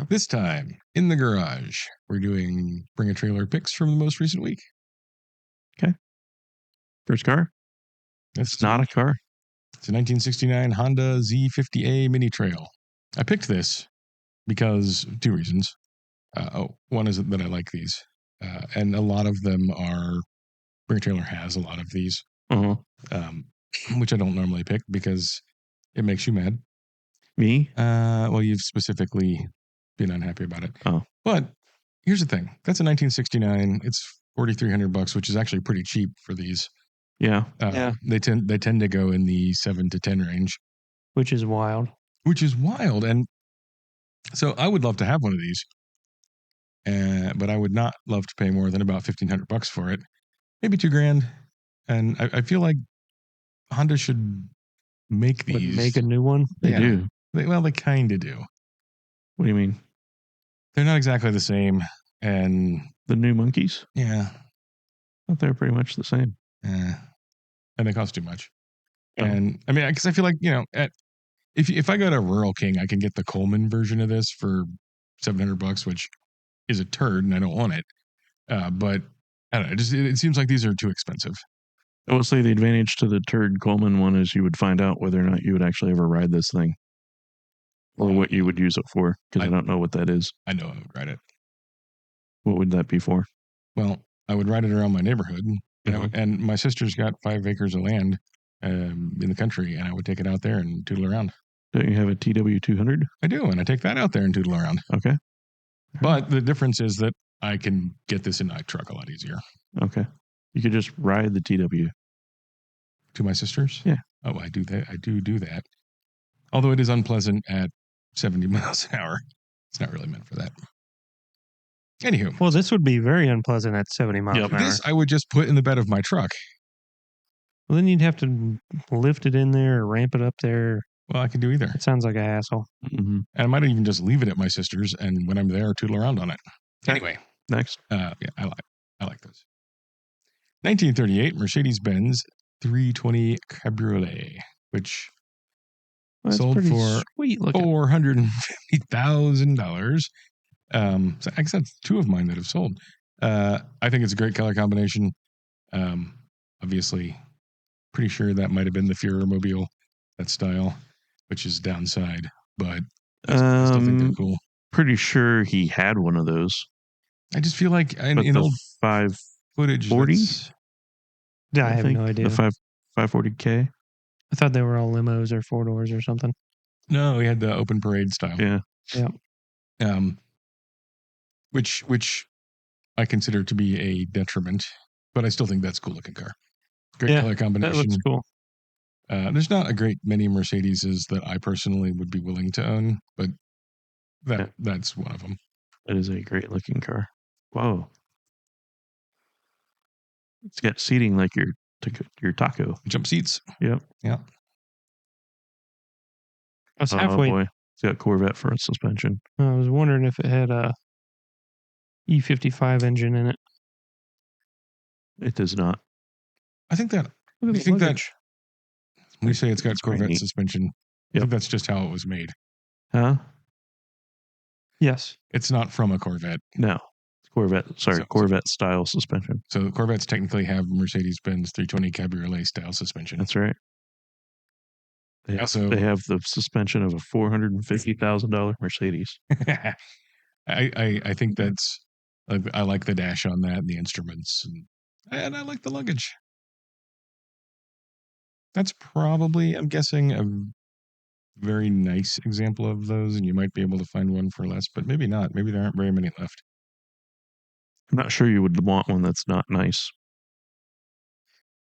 This time, in the garage, we're doing Bring a Trailer picks from the most recent week. First car? It's not a car. It's a 1969 Honda Z50A Mini Trail. I picked this because two reasons. One is that I like these, and a lot of them are. Bring a Trailer has a lot of these, which I don't normally pick because it makes you mad. Me? Well, you've specifically been unhappy about it. Oh. But here's the thing. That's a 1969. It's $4,300, which is actually pretty cheap for these. Yeah. They tend to go in the 7 to 10 range, which is wild. And so I would love to have one of these, but I would not love to pay more than about $1,500 for it, maybe $2,000. And I feel like Honda should make these. Would make a new one. They do. They kind of do. What do you mean? They're not exactly the same. And the new monkeys? Yeah. I thought they were pretty much the same. And they cost too much. Oh. And I mean, because I feel like, if I go to Rural King, I can get the Coleman version of this for $700, which is a turd, and I don't want it. But I don't know. It seems like these are too expensive. I will say the advantage to the turd Coleman one is you would find out whether or not you would actually ever ride this thing, or what you would use it for. Because I don't know what that is. I know I would ride it. What would that be for? Well, I would ride it around my neighborhood, and my sister's got 5 acres of land in the country, and I would take it out there and tootle around. Don't you have a TW200? I do, and I take that out there and tootle around. Okay. But the difference is that I can get this in my truck a lot easier. Okay. You could just ride the TW. To my sister's? Yeah. Oh, I do that. I do that. Although it is unpleasant at 70 miles an hour. It's not really meant for that. Anywho. Well, this would be very unpleasant at 70 miles an hour. This I would just put in the bed of my truck. Well, then you'd have to lift it in there or ramp it up there. Well, I can do either. It sounds like a hassle. Mm-hmm. And I might even just leave it at my sister's, and when I'm there, tootle around on it. Anyway. Next. I like this. 1938 Mercedes-Benz 320 Cabriolet, which sold for $450,000. So I guess that's 2 of mine that have sold. I think it's a great color combination. Obviously, pretty sure that might have been the Führermobile, that style, which is downside, but I still think they're cool. Pretty sure he had one of those. I just feel like in old 540. Yeah, I have no idea. The 540K. I thought they were all limos or 4-doors or something. No, we had the open parade style. Yeah. Which I consider to be a detriment, but I still think that's a cool looking car. Great color combination. That looks cool. There's not a great many Mercedeses that I personally would be willing to own, but that's one of them. That is a great looking car. Whoa. It's got seating like your taco. Jump seats. Yep. Yeah. I was halfway. Oh boy. It's got Corvette front suspension. I was wondering if it had a E55 engine in it. It does not. I think that. Look You at think the that luggage. when you say it's got Corvette neat. suspension, I think that's just how it was made. Huh? Yes. It's not from a Corvette. No. Corvette. Sorry, Corvette style suspension. So Corvettes technically have Mercedes-Benz 320 Cabriolet style suspension. That's right. They have the suspension of a $450,000 Mercedes. I think that's. I like the dash on that and the instruments, and I like the luggage. That's probably, I'm guessing, a very nice example of those, and you might be able to find one for less, but maybe not. Maybe there aren't very many left. I'm not sure you would want one that's not nice.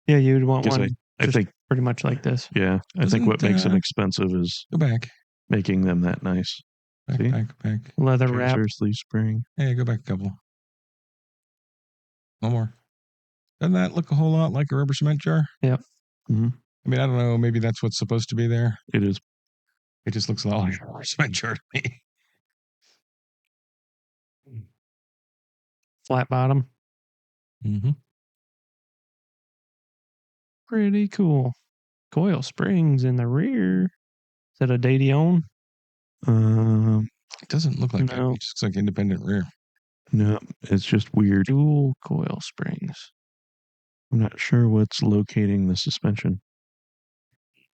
Yeah, you would want one. I think pretty much like this. Yeah, I think what makes them expensive is go back, making them that nice. Back. Leather wrap. Leaf spring. Hey, go back a couple. One more. Doesn't that look a whole lot like a rubber cement jar? Yep. Mm-hmm. I mean, I don't know. Maybe that's what's supposed to be there. It is. It just looks a lot like a rubber cement jar to me. Flat bottom. Mm-hmm. Pretty cool. Coil springs in the rear. Is that a Dadion? It doesn't look like No. it. It just looks like independent rear. No, it's just weird. Dual coil springs. I'm not sure what's locating the suspension.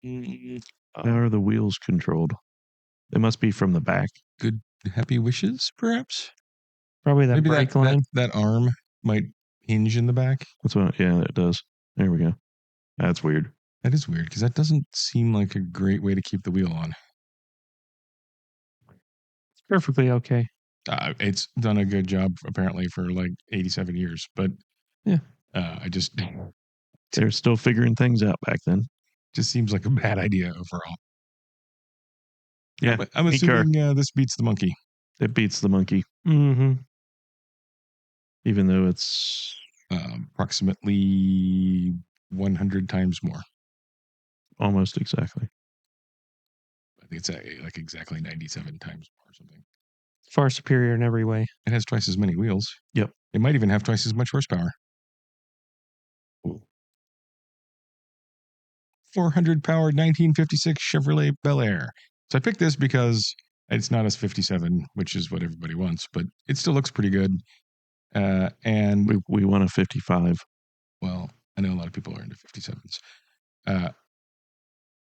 How are the wheels controlled? They must be from the back. Good happy wishes, perhaps? Probably that Maybe brake line. that arm might hinge in the back. That's what. Yeah, it does. There we go. That's weird. That is weird because that doesn't seem like a great way to keep the wheel on. It's perfectly okay. It's done a good job apparently for like 87 years, but yeah, I just They're still figuring things out back then. just seems like a bad idea overall. Yeah, I'm assuming this beats the monkey. It beats the monkey. Mm-hmm. Even though it's approximately 100 times more. Almost exactly. I think it's like exactly 97 times more or something. Far superior in every way. It has twice as many wheels. Yep. It might even have twice as much horsepower. 400 powered 1956 Chevrolet Bel Air. So I picked this because it's not as 57, which is what everybody wants, but it still looks pretty good. And we want a 55. Well, I know a lot of people are into 57s.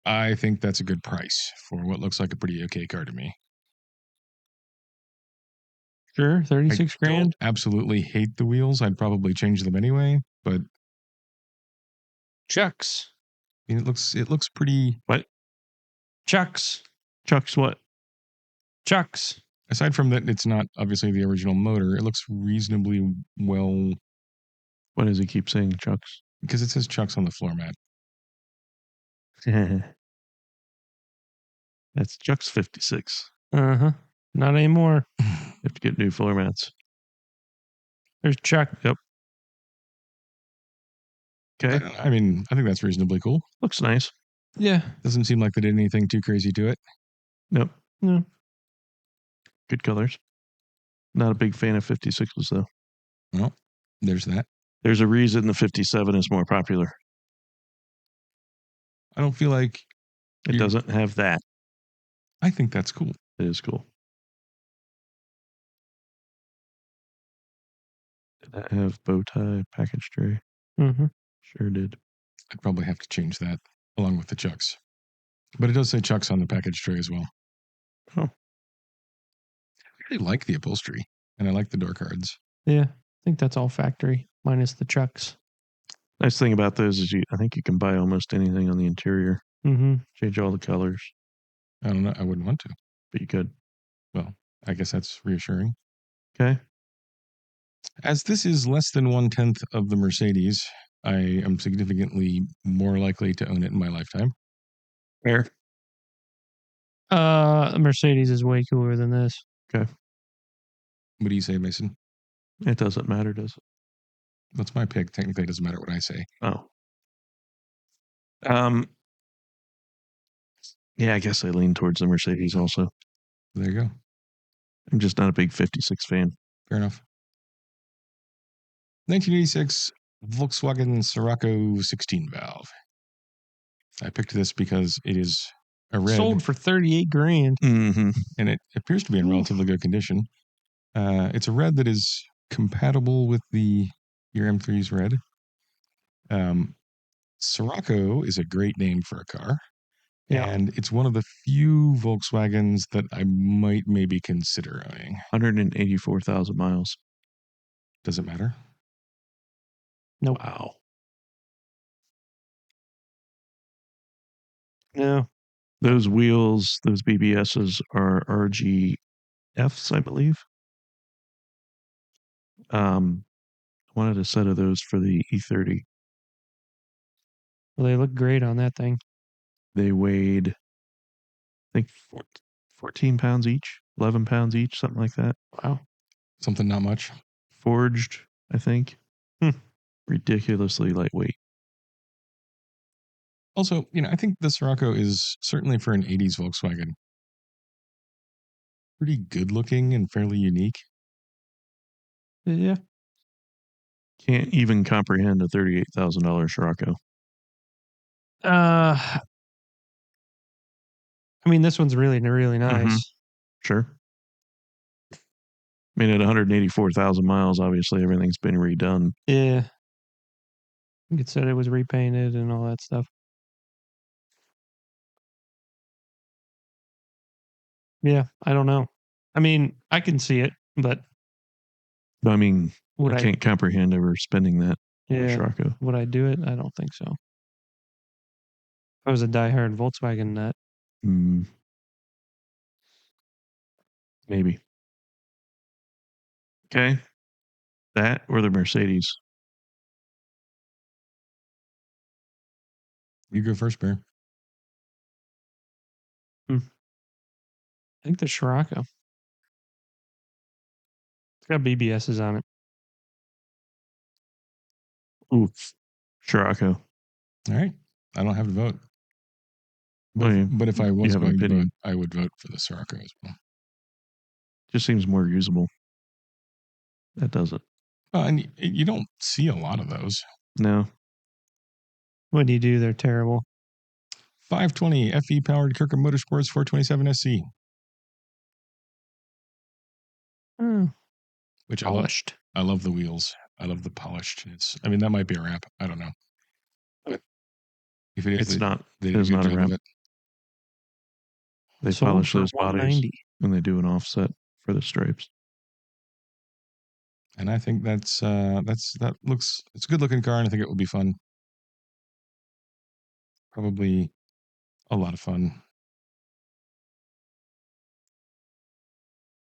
I think that's a good price for what looks like a pretty okay car to me. Sure, 36 grand. Absolutely hate the wheels. I'd probably change them anyway, but Chucks. I mean, it looks pretty. What? Chucks. Chucks what? Chucks. Aside from that, it's not obviously the original motor. It looks reasonably well. Why does he keep saying Chucks? Because it says Chucks on the floor mat. That's Chuck's 56. Uh-huh. Not anymore. You have to get new floor mats. There's Chuck. Yep. Okay. I mean, I think that's reasonably cool. Looks nice. Yeah. Doesn't seem like they did anything too crazy to it. Nope. No. Good colors. Not a big fan of 56s, though. Well, there's that. There's a reason the 57 is more popular. I don't feel like it doesn't have that. I think that's cool. It is cool. Did that have bow tie package tray? Mm-hmm. Sure did. I'd probably have to change that along with the Chucks. But it does say Chucks on the package tray as well. Oh. I really like the upholstery, and I like the door cards. Yeah, I think that's all factory, minus the Chucks. Nice thing about those is I think you can buy almost anything on the interior. Mm-hmm. Change all the colors. I don't know. I wouldn't want to. But you could. Well, I guess that's reassuring. Okay. As this is less than 1/10 of the Mercedes, I am significantly more likely to own it in my lifetime. Fair. Mercedes is way cooler than this. Okay. What do you say, Mason? It doesn't matter, does it? That's my pick. Technically, it doesn't matter what I say. Oh. Yeah, I guess I lean towards the Mercedes also. There you go. I'm just not a big 56 fan. Fair enough. 1986 Volkswagen Scirocco 16 valve. I picked this because it is a red. Sold for 38 grand. Mm-hmm. And it appears to be in relatively good condition. It's a red that is compatible with your M3's red. Scirocco is a great name for a car. Yeah. And it's one of the few Volkswagens that I might maybe consider owning. 184,000 miles. Does it matter? No. Nope. Wow. No. Those wheels, those BBSs are RGFs, I believe. I wanted a set of those for the E30. Well, they look great on that thing. They weighed, I think, 14 pounds each, 11 pounds each, something like that. Wow. Something not much. Forged, I think. Ridiculously lightweight. Also, I think the Scirocco is certainly for an 80s Volkswagen pretty good looking and fairly unique. Yeah. Can't even comprehend a $38,000 Scirocco. I mean, this one's really, really nice. Mm-hmm. Sure. I mean, at 184,000 miles, obviously everything's been redone. Yeah. It said it was repainted and all that stuff. Yeah, I don't know. I mean, I can see it, but I mean, would I can't comprehend ever spending that on a Yeah, Scirocco. would I do it? I don't think so. I was a diehard Volkswagen nut. Maybe. Okay. That or the Mercedes. You go first, Bear. I think the Scirocco. It's got BBSs on it. Ooh, Scirocco. All right. I don't have to vote. Oh, yeah. But if I You was have an going to vote, opinion. I would vote for the Scirocco as well. Just seems more usable. That doesn't. And you don't see a lot of those. No. What do you do? They're terrible. 520 FE powered Kirkham Motorsports 427 SC. Which Polished. I love the wheels. I love the polished. I mean, that might be a wrap. I don't know. But if it is, It's not. They did It's a good not a job wrap. of it. They Sold polish for those bodies $190. and they do an offset for the stripes. And I think it's a good looking car, and I think it will be fun. Probably a lot of fun.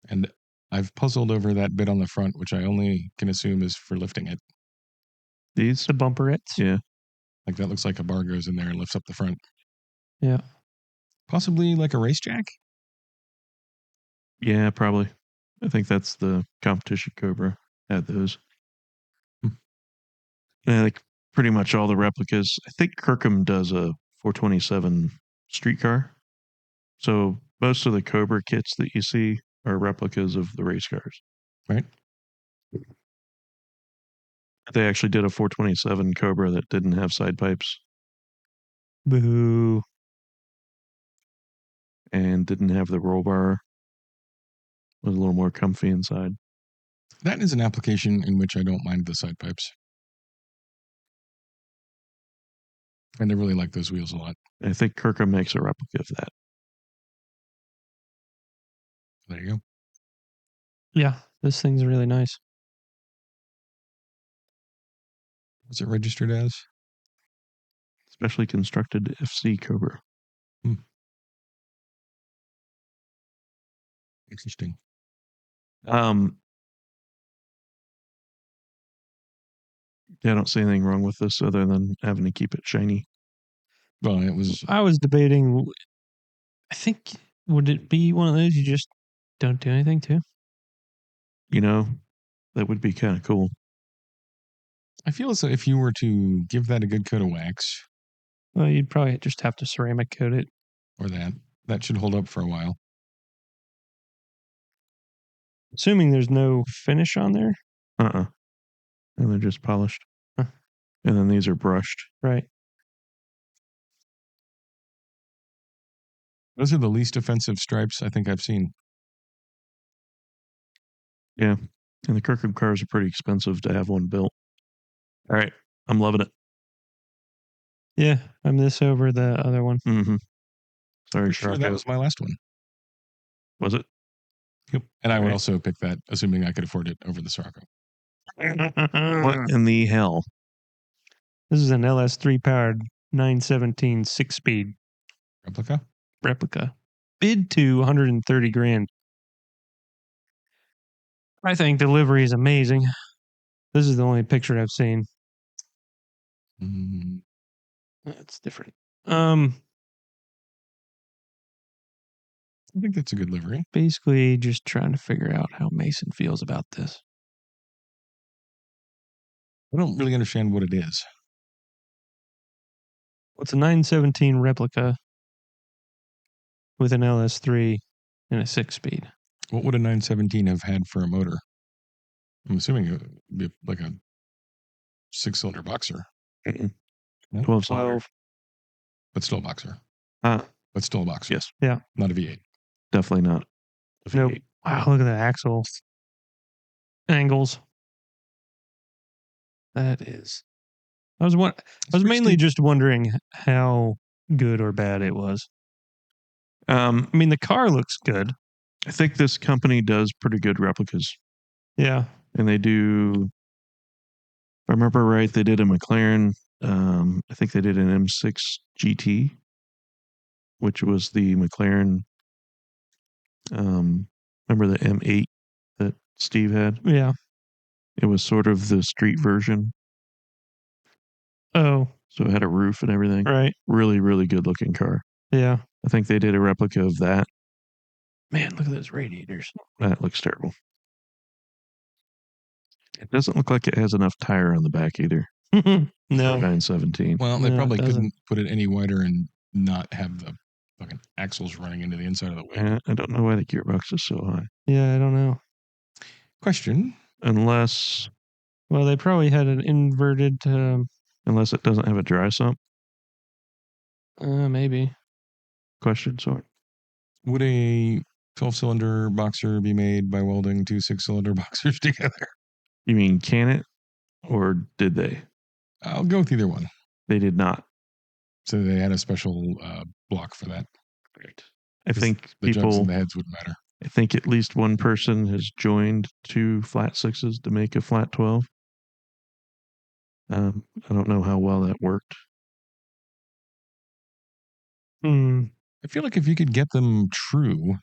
And I've puzzled over that bit on the front, which I only can assume is for lifting it. These? The bumperettes. Yeah. Like that looks like a bar goes in there and lifts up the front. Yeah. Possibly like a race jack? Yeah, probably. I think that's the competition Cobra had those. Yeah, like pretty much all the replicas. I think Kirkham does a 427 streetcar. So most of the Cobra kits that you see are replicas of the race cars. Right. They actually did a 427 Cobra that didn't have side pipes. Boo. And didn't have the roll bar. It was a little more comfy inside. That is an application in which I don't mind the side pipes. And I really like those wheels a lot. I think Kirkham makes a replica of that. There you go. Yeah, this thing's really nice. What's it registered as? Specially constructed FC Cobra. Interesting. Yeah, I don't see anything wrong with this other than having to keep it shiny. Well, it was. I was debating. I think, would it be one of those you just don't do anything to? You know, that would be kind of cool. I feel as though if you were to give that a good coat of wax, Well, you'd probably just have to ceramic coat it. or that should hold up for a while. Assuming there's no finish on there. And they're just polished. Huh. And then these are brushed. Right. Those are the least offensive stripes I think I've seen. Yeah. And the Kirkham cars are pretty expensive to have one built. All right. I'm loving it. Yeah, I'm this over the other one. Mm-hmm. Sorry, Sure, that was my last one. Was it? Yep. And I would Right. also pick that, assuming I could afford it over the Scirocco. What in the hell? This is an LS3 powered 917 6-speed Replica? Bid to 130 grand. I think delivery is amazing. This is the only picture I've seen. That's different. I think that's a good livery. Basically, just trying to figure out how Mason feels about this. I don't really understand what it is. What's a 917 replica with an LS3 and a 6-speed? What would a 917 have had for a motor? I'm assuming it would be like a 6-cylinder boxer. 12 cylinder. But still a boxer. But still a boxer. Yes. Yeah. Not a V8. Definitely not. Nope. Wow, look at that axle. angles. That is. I was pretty mainly steep. just wondering how good or bad it was. I Um, mean, the car looks good. I think this company does pretty good replicas, Yeah. and they do. If I remember right, they did a McLaren. I think they did an M6 GT, which was the McLaren. Remember the M8 that Steve had? Yeah. It was sort of the street version, Oh, so it had a roof and everything. right. Really, really good looking car. Yeah. I think they did a replica of that. Man, look at those radiators. That looks terrible. It doesn't look like it has enough tire on the back either. No. 917. Well, they No, it probably doesn't. couldn't put it any wider and not have the fucking axles running into the inside of the wing. I don't know why the gearbox is so high. Yeah, I don't know. Question. Unless Well, they probably had an inverted, it doesn't have a dry sump. maybe. Question, sorry. Would a 12-cylinder boxer be made by welding two 6-cylinder boxers together? You mean can it, or did they? I'll go with either one. They did not. So they had a special block for that. Right. I think the jugs people. and the heads wouldn't matter. I think at least one person has joined two flat sixes to make a flat 12. I don't know how well that worked. I feel like if you could get them true.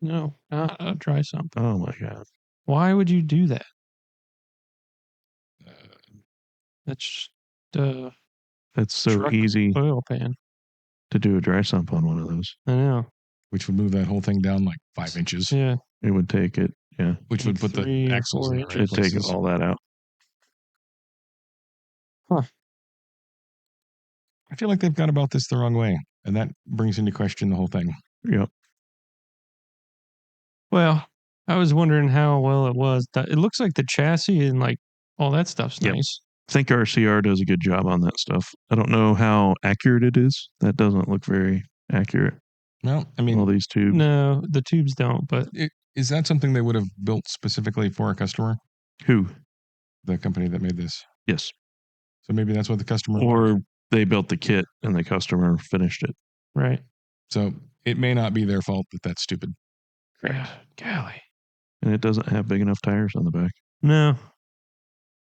No, not a dry sump. Oh my God. Why would you do that? Uh, That's That's so truck easy oil pan. to do a dry sump on one of those. I know. which would move that whole thing down like 5 inches. Yeah. It would take it, yeah. Which would put the 3 or axles 4 in the right It'd take places. all that out. I feel like they've gone about this the wrong way, and that brings into question the whole thing. Yep. Well, I was wondering how well it was. It looks like the chassis and like all that stuff's Yep. nice. I think RCR does a good job on that stuff. I don't know how accurate it is. That doesn't look very accurate. Well, I mean, All these tubes. No, the tubes don't, but is that something they would have built specifically for a customer? Who? The company that made this. Yes. So maybe that's what the customer Or they built the kit and the customer finished it. right. So it may not be their fault that that's stupid. Yeah, golly. And it doesn't have big enough tires on the back. No.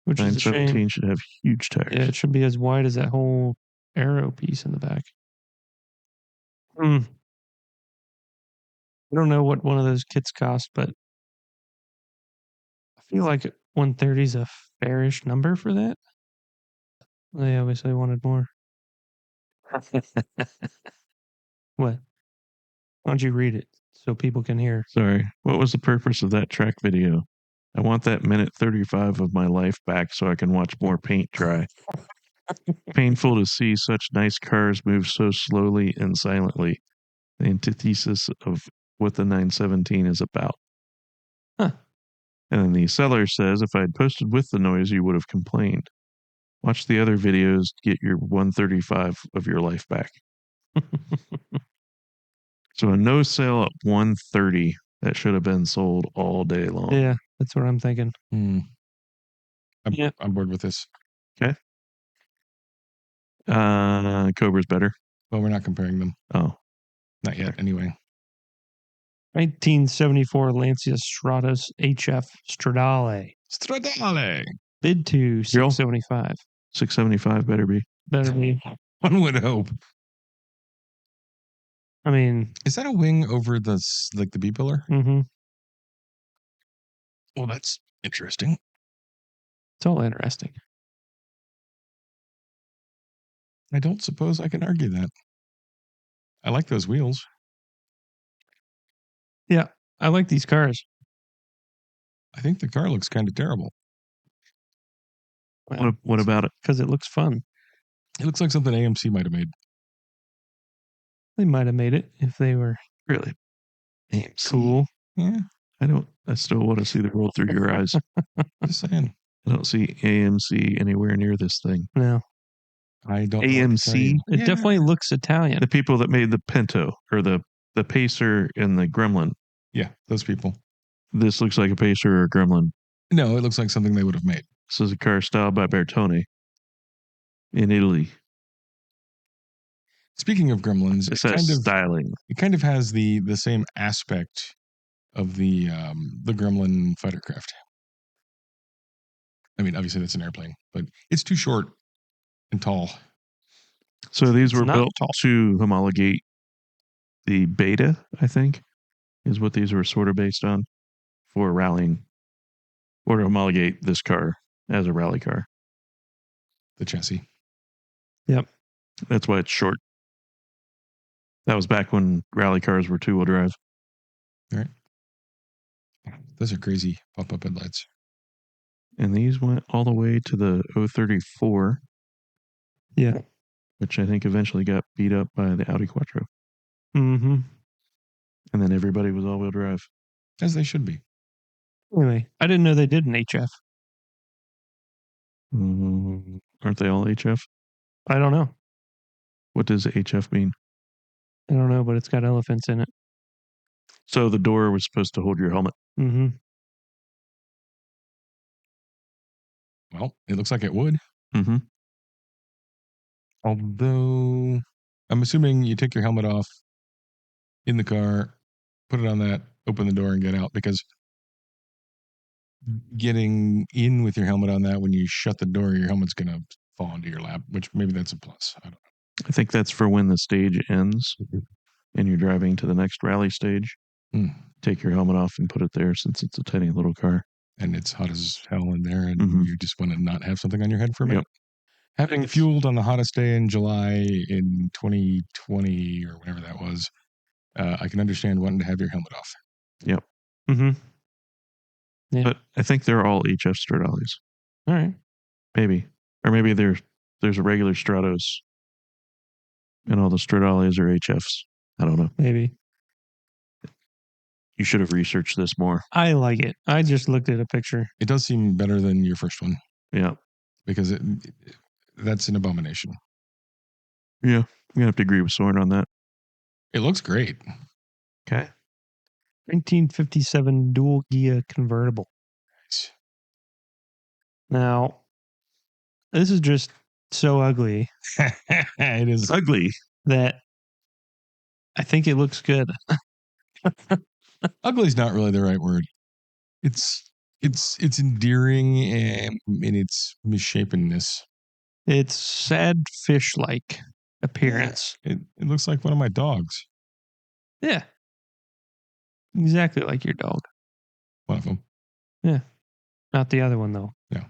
Which is a shame. 917 should have huge tires. Yeah, it should be as wide as that whole arrow piece in the back. I don't know what one of those kits cost, but I feel like 130 is a fairish number for that. They obviously wanted more. What? Why don't you read it so people can hear? Sorry. What was the purpose of that track video? I want that minute 35 of my life back so I can watch more paint dry. Painful to see such nice cars move so slowly and silently. The antithesis of what the 917 is about. Huh. And then the seller says, if I had posted with the noise, you would have complained. Watch the other videos to get your 135 of your life back. So a no sale at 130 that should have been sold all day long. Yeah, that's what I'm thinking. I'm Yeah. bored with this. Okay. Cobra's better. Well, we're not comparing them. Oh, Not yet, anyway. 1974 Lancia Stratos HF Stradale. Stradale. Bid to 675. 675 better be. Better be. One would hope. I mean, Is that a wing over the B pillar? mm-hmm. Well, that's interesting. It's all interesting. I don't suppose I can argue that. I like those wheels. Yeah, I like these cars. I think the car looks kind of terrible. Well, What about it? because it looks fun. It looks like something AMC might have made. They might have made it if they were Really? AMC. cool. Yeah, I still want to see the world through your eyes. just saying. I don't see AMC anywhere near this thing. No, I don't know what to tell AMC? you. it definitely looks Italian. The people that made the Pinto or the Pacer and the Gremlin. Yeah, those people. This looks like a Pacer or a Gremlin. No, it looks like something they would have made. This is a car styled by Bertone in Italy. Speaking of gremlins, It says styling. it kind of has the same aspect of the Gremlin fighter craft. I mean, obviously that's an airplane, but it's too short and tall. So these It's were not built tall. to homologate the Beta, I think, is what these were sort of based on for rallying, or to homologate this car as a rally car. The chassis. Yep. That's why it's short. That was back when rally cars were two-wheel drive. All right. Those are crazy pop-up headlights. And these went all the way to the 034, Yeah. which I think eventually got beat up by the Audi Quattro. Mm-hmm. And then everybody was all-wheel drive. As they should be. Anyway, I didn't know they did an HF. Aren't they all HF? I don't know. What does HF mean? I don't know, but it's got elephants in it. So the door was supposed to hold your helmet. Mm-hmm. Well, it looks like it would. Mm-hmm. Although, I'm assuming you take your helmet off in the car, put it on that, open the door, and get out, because getting in with your helmet on that, when you shut the door, your helmet's going to fall into your lap, which maybe that's a plus. I don't know. I think that's for when the stage ends and you're driving to the next rally stage. Take your helmet off and put it there, since it's a tiny little car. And it's hot as hell in there, and Mhm. you just want to not have something on your head for a minute. Yep. Having fueled on the hottest day in July in 2020 or whatever that was, I can understand wanting to have your helmet off. Yep. Mm-hmm. Yeah. But I think they're all HF Stradales. All right. Maybe. Or maybe there's a regular Stratos and all the Stradales are HFs. I don't know. Maybe. You should have researched this more. I like it. I just looked at a picture. It does seem better than your first one. Yeah. Because that's an abomination. Yeah. I'm going to have to agree with Soren on that. It looks great. Okay. 1957 dual gear convertible. Now, this is just so ugly It is ugly that I think it looks good. ugly is not really the right word. It's endearing in its misshapenness. It's sad fish-like appearance. It looks like one of my dogs. Yeah. Exactly like your dog. One of them. Yeah. Not the other one, though. No.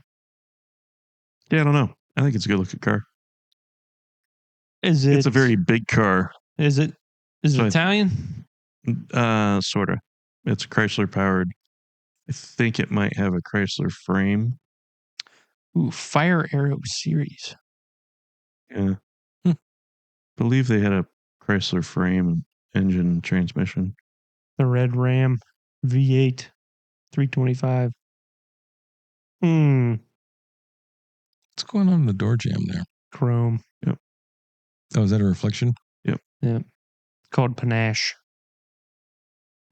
Yeah, I don't know. I think it's a good looking car. Is it? It's a very big car. Is it? Is So it Italian? Sort of. It's Chrysler powered. I think it might have a Chrysler frame. Ooh, Fire Arrow series. Yeah. Believe they had a Chrysler frame, engine, and transmission. The Red Ram V8 325. What's going on in the door jamb there? Chrome. Yep. Oh, is that a reflection? Yep. Called Panache.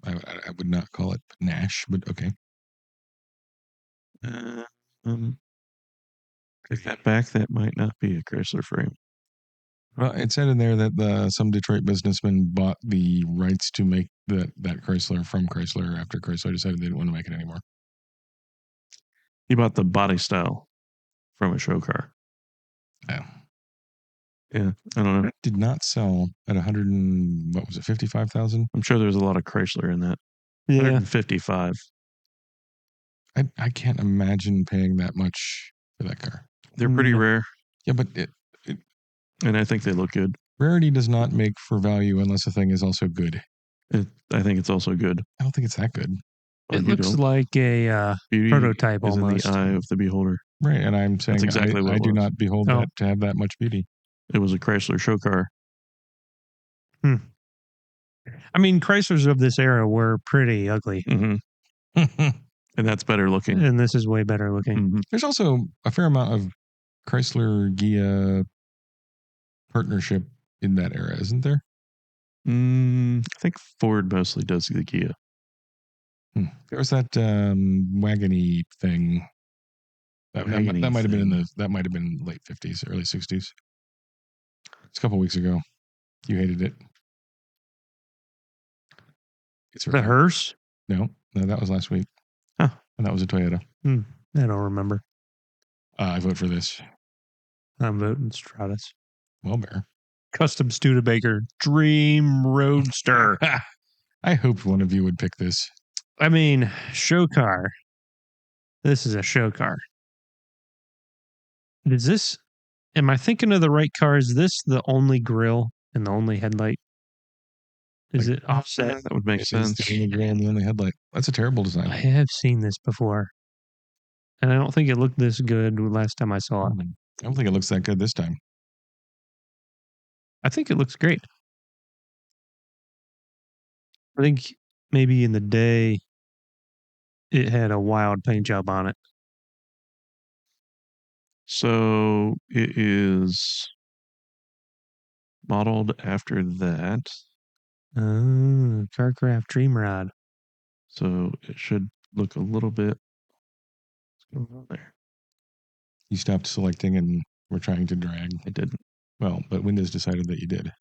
I would not call it Nash, but okay. Take that back. That might not be a Chrysler frame. Well, it said in there that some Detroit businessman bought the rights to make that Chrysler from Chrysler after Chrysler decided they didn't want to make it anymore. He bought the body style from a show car. Oh. Yeah, I don't know. It did not sell at 100 and, what was it, 55,000? I'm sure there's a lot of Chrysler in that. Yeah. 155. I can't imagine paying that much for that car. They're pretty rare. Yeah, but and I think they look good. Rarity does not make for value unless a thing is also good. I think it's also good. I don't think it's that good. It looks like a prototype is almost. in the eye of the beholder. Right, and I'm saying That's exactly what I it do was. not behold that to have that much beauty. It was a Chrysler show car. I mean, Chryslers of this era were pretty ugly. Mm-hmm. And that's better looking. And this is way better looking. Mm-hmm. There's also a fair amount of Chrysler Ghia partnership in that era, isn't there? I think Ford mostly does the Ghia. There was that wagony thing. That might have been late 50s, early 60s. It's a couple weeks ago. You hated it. It's The hearse? No, that was last week. Huh. And that was a Toyota. I don't remember. I vote for this. I'm voting Stratos. Well, Bear. Custom Studebaker Dream Roadster. I hoped one of you would pick this. I mean, show car. This is a show car. Is this, am I thinking of the right car? Is this the only grill and the only headlight? Is it offset? That would make sense. The only grill and the only headlight. That's a terrible design. I have seen this before. And I don't think it looked this good last time I saw it. I don't think it looks that good this time. I think it looks great. I think maybe in the day it had a wild paint job on it. So it is modeled after that. Oh, Carcraft Dream Rod. So it should look a little bit. What's going on there? You stopped selecting and were trying to drag. I didn't. Well, but Windows decided that you did.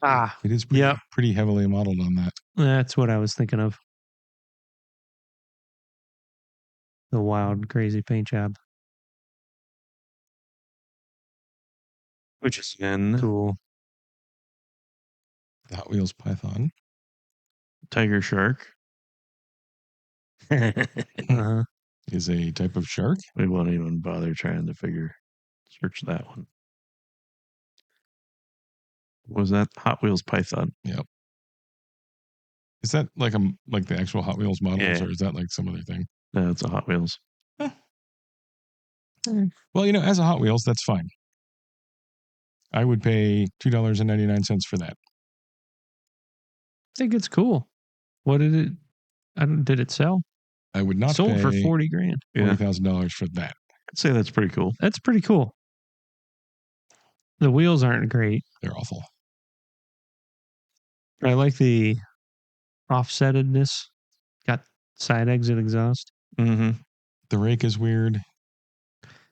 It is pretty heavily modeled on that. That's what I was thinking of. The wild, crazy paint job. Which is cool. The Hot Wheels Python. Tiger Shark. Uh-huh. Is a type of shark. We won't even bother trying to search that one. Was that Hot Wheels Python? Yep. Is that like the actual Hot Wheels models, or is that like some other thing? No, it's a Hot Wheels. Well, as a Hot Wheels, that's fine. I would pay $2.99 for that. I think it's cool. What did it? Did it sell? I would not sold pay for $40,000. $40,000 for that. I'd say that's pretty cool. That's pretty cool. The wheels aren't great. They're awful. I like the offsetedness. Got side exit exhaust. Mm-hmm. The rake is weird.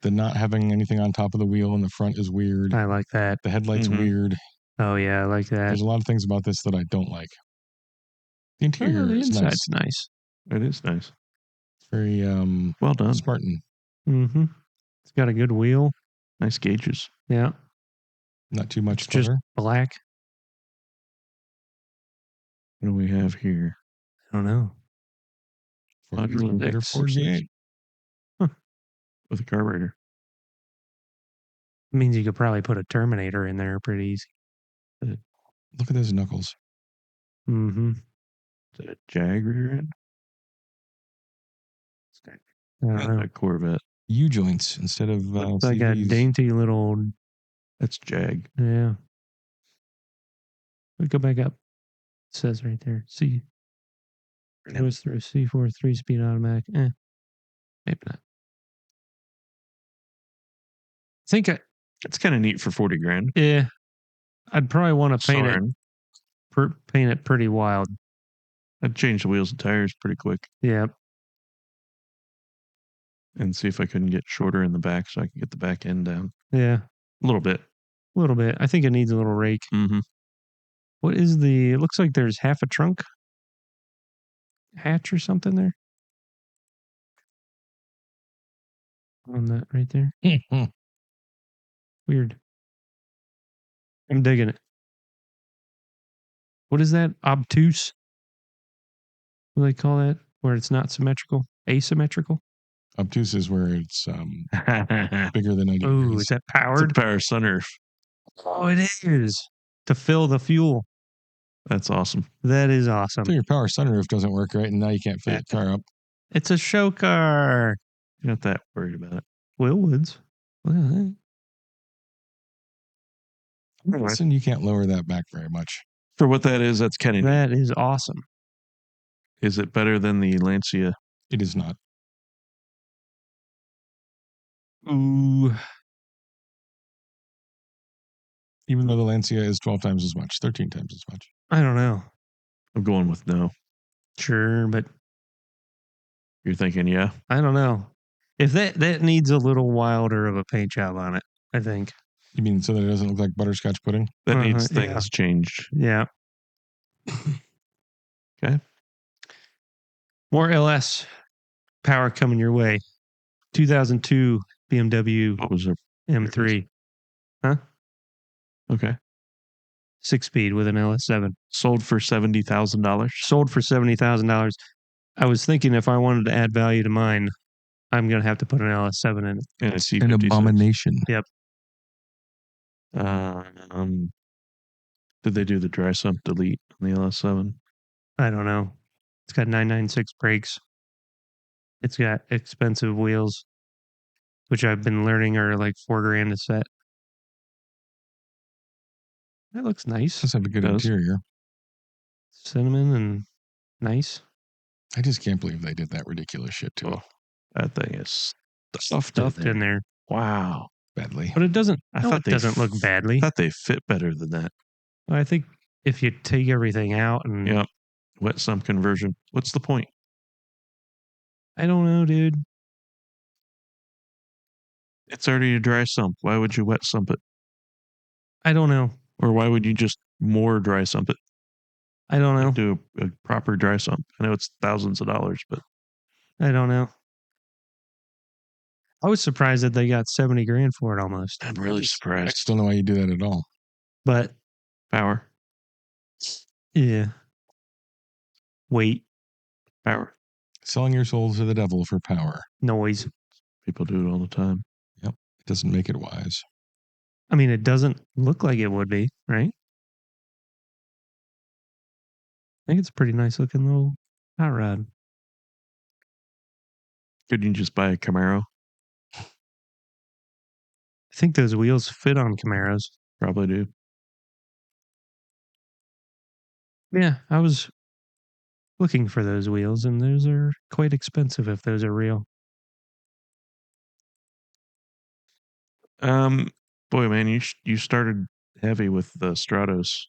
The not having anything on top of the wheel in the front is weird. I like that. The headlight's weird. Oh, yeah, I like that. There's a lot of things about this that I don't like. The interior is inside's nice. It is nice. It's very well done. Spartan. Mm-hmm. It's got a good wheel. Nice gauges. Yeah. Not too much It's just black. What do we have here? I don't know. 48. Huh. With a carburetor. Means you could probably put a Terminator in there pretty easy. Look at those knuckles. Mm-hmm. Is that a Jag rear end? I don't know. A Corvette. U-joints instead of it's like a dainty little... That's Jag. Yeah. We go back up. It says right there. C. Goes through C4 3-speed automatic. Maybe not. I think it's kind of neat for $40,000. Yeah. I'd probably want to paint it pretty wild. I'd change the wheels and tires pretty quick. Yeah. And see if I couldn't get shorter in the back so I can get the back end down. Yeah. A little bit. I think it needs a little rake. Mm-hmm. What is it looks like there's half a trunk hatch or something there. On that right there. Weird. I'm digging it. What is that? Obtuse? What do they call that? Where it's not symmetrical? Asymmetrical? Obtuse is where it's bigger than 90 Oh, degrees. is that powered? It's a power sunroof. Oh, it is. To fill the fuel. That's awesome. That is awesome. So your power sunroof doesn't work right, and now you can't fill your car up. It's a show car. You're not that worried about it. Will Woods. Listen, you can't lower that back very much. For what that is, that's kind of neat. That is awesome. Is it better than the Lancia? It is not. Ooh. Even though the Lancia is 12 times as much, 13 times as much. I don't know. I'm going with no. Sure, but You're thinking, yeah? I don't know. If that needs a little wilder of a paint job on it, I think. You mean so that it doesn't look like butterscotch pudding? That needs yeah. things changed. Yeah. Okay. More LS power coming your way. 2002 BMW What was their M3. Huh? Okay. 6-speed with an LS7. Sold for $70,000. Sold for $70,000. I was thinking if I wanted to add value to mine, I'm going to have to put an LS7 in it. And a C56. An abomination. Yep. Did they do the dry sump delete on the LS7? I don't know. It's got 996 brakes. It's got expensive wheels, which I've been learning are like $4,000 a set. That looks nice. Does have a good Does. interior. Cinnamon and nice. I just can't believe they did that ridiculous shit to it. That thing is Stuffed in there. Wow. Badly. But it doesn't. I No, thought it they doesn't look badly. I thought they fit better than that. I think if you take everything out and Yep. Wet sump conversion. What's the point? I don't know, dude. It's already a dry sump. Why would you wet sump it? I don't know. Or why would you just more dry sump it? I don't know. Do a proper dry sump. I know it's thousands of dollars, but I don't know. I was surprised that they got $70,000 for it almost. I'm really I surprised. just don't know why you do that at all. But Power. yeah. Weight, Power. Selling your soul to the devil for power. noise. People do it all the time. It doesn't make it wise. I mean, it doesn't look like it would be, right? I think it's a pretty nice looking little hot rod. Couldn't you just buy a Camaro? I think those wheels fit on Camaros. Probably do. Yeah, I was looking for those wheels, and those are quite expensive if those are real. Boy, man, you started heavy with the Stratos.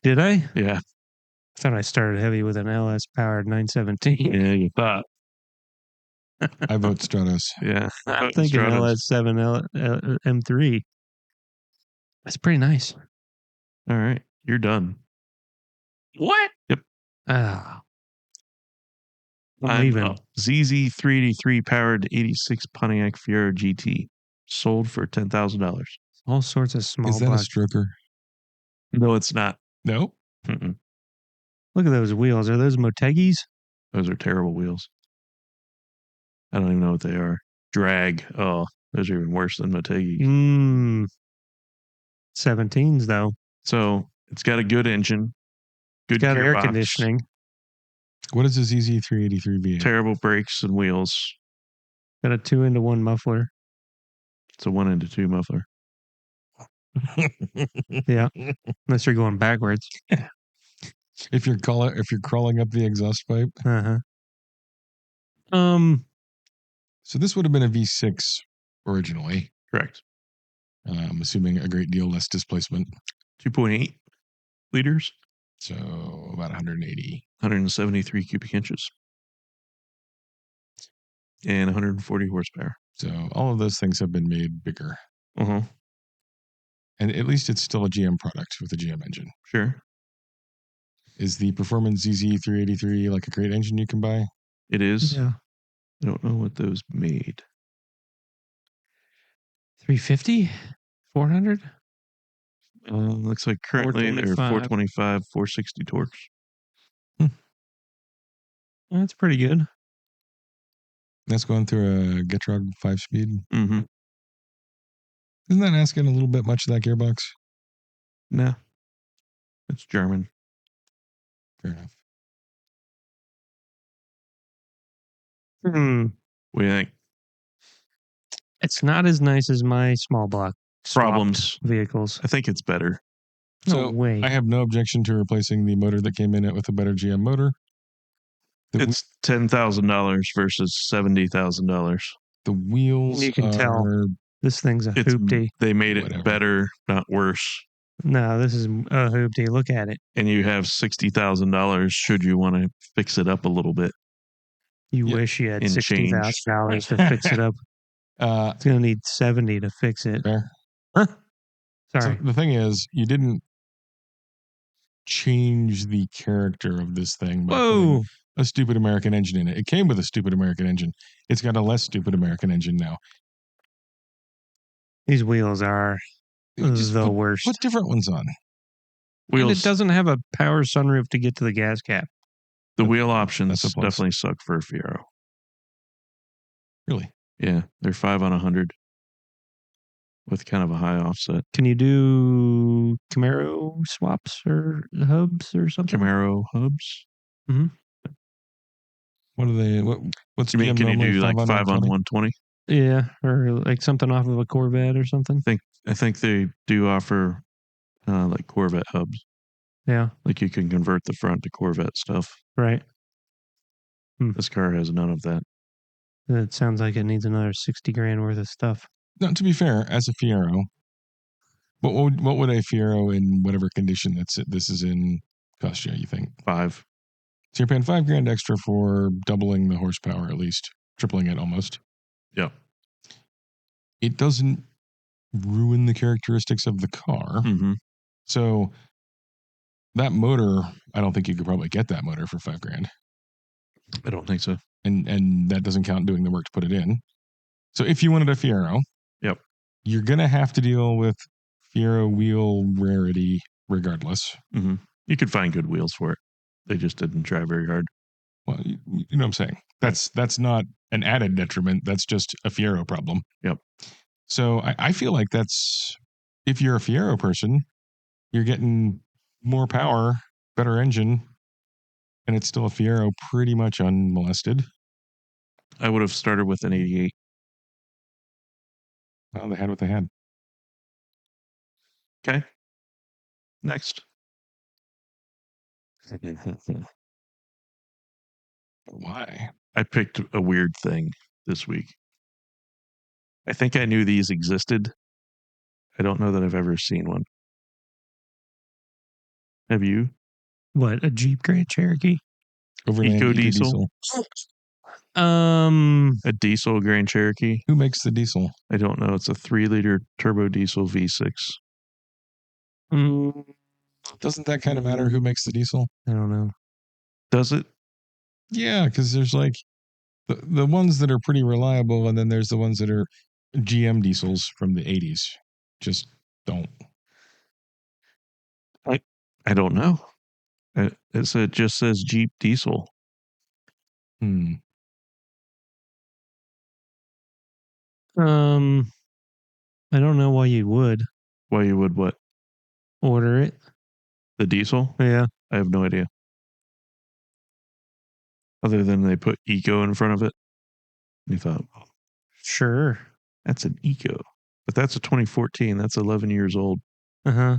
Did I? Yeah. I thought I started heavy with an LS powered 917. Yeah, you thought. I vote Stratos. Yeah. I'm thinking LS7 M3. That's pretty nice. All right. You're done. What? Yep. Ah. I'm I'm leaving. up. ZZ383 powered 86 Pontiac Fiero GT. Sold for $10,000. All sorts of small Is that a block. stroker? No, it's not. No. Mm-mm. Look at those wheels. Are those Motegis? Those are terrible wheels. I don't even know what they are. Drag. Oh, those are even worse than Motegi. 17s though. So it's got a good engine. Good Got air gearbox, conditioning. What is a ZZ383 V8? Terrible brakes and wheels. Got a 2-into-1 muffler. It's a 1-into-2 muffler. Yeah. Unless you're going backwards. If you're crawling up the exhaust pipe. Uh-huh. So this would have been a V6 originally. Correct. I'm assuming a great deal less displacement. 2.8 liters. So about 180. 173 cubic inches. And 140 horsepower. So all of those things have been made bigger. Uh-huh. And at least it's still a GM product with a GM engine. Sure. Is the Performance ZZ383 like a great engine you can buy? It is. Yeah. I don't know what those made. 350? 400? Looks like currently they're 425, 460 torques. That's pretty good. That's going through a Getrag 5-speed. Mm-hmm. Isn't that asking a little bit much of that gearbox? No. It's German. Fair enough. What do you think? It's not as nice as my small block Problems. vehicles. I think it's better. No way. I have no objection to replacing the motor that came in it with a better GM motor. It's $10,000 versus $70,000. The wheels You can tell. This thing's a hoopty. They made it Whatever. better, not worse. No, this is a hoopty. Look at it. And you have $60,000 should you want to fix it up a little bit. You Yeah, wish you had in change. $60,000 to fix it up. It's going to need 70 to fix it. Fair. Huh? So Sorry. the thing is, you didn't change the character of this thing by putting Whoa. a stupid American engine in it. It came with a stupid American engine. It's got a less stupid American engine now. These wheels are Just the worst. put different ones on. And it Wheels, doesn't have a power sunroof to get to the gas cap. the wheel options that's a plus. definitely suck for a Fiero. Really? Yeah, they're 5 on 100 with kind of a high offset. Can you do Camaro swaps or hubs or something? Camaro hubs. What are they? What's You mean, GM can you normally? do like 5 on 120? 120? Yeah, or like something off of a Corvette or something. I think they do offer like Corvette hubs. Yeah, Like you can convert the front to Corvette stuff. right. This car has none of that. It sounds like it needs another 60 grand worth of stuff. No, to be fair, as a Fiero, what would a Fiero in whatever condition this is in cost you think? 5. So you're paying $5,000 extra for doubling the horsepower, at least tripling it almost. Yeah. It doesn't ruin the characteristics of the car. Mm-hmm. So that motor, I don't think you could probably get that motor for $5,000. I don't think so. And that doesn't count doing the work to put it in. So if you wanted a Fiero, Yep, you're gonna have to deal with Fiero wheel rarity regardless. Mm-hmm. You could find good wheels for it. They just didn't try very hard. Well, you know what I'm saying. That's not an added detriment. That's just a Fiero problem. Yep. So I feel like that's, if you're a Fiero person, you're getting more power, better engine, and it's still a Fiero pretty much unmolested. I would have started with an 88. Well, they had what they had. Okay. Next. Why? I picked a weird thing this week. I think I knew these existed. I don't know that I've ever seen one. Have you? What, a Jeep Grand Cherokee? Overland Eco diesel. A diesel Grand Cherokee? Who makes the diesel? I don't know. It's a 3-liter turbo diesel V6. Doesn't that kind of matter who makes the diesel? I don't know. Does it? Yeah, because there's like the ones that are pretty reliable, and then there's the ones that are GM diesels from the 80s. Just don't. I don't know. It just says Jeep diesel. I don't know why you would Why you would what? order it. The diesel? Yeah. I have no idea. Other than they put eco in front of it. You thought, Sure. that's an eco. But that's a 2014. That's 11 years old. Uh-huh.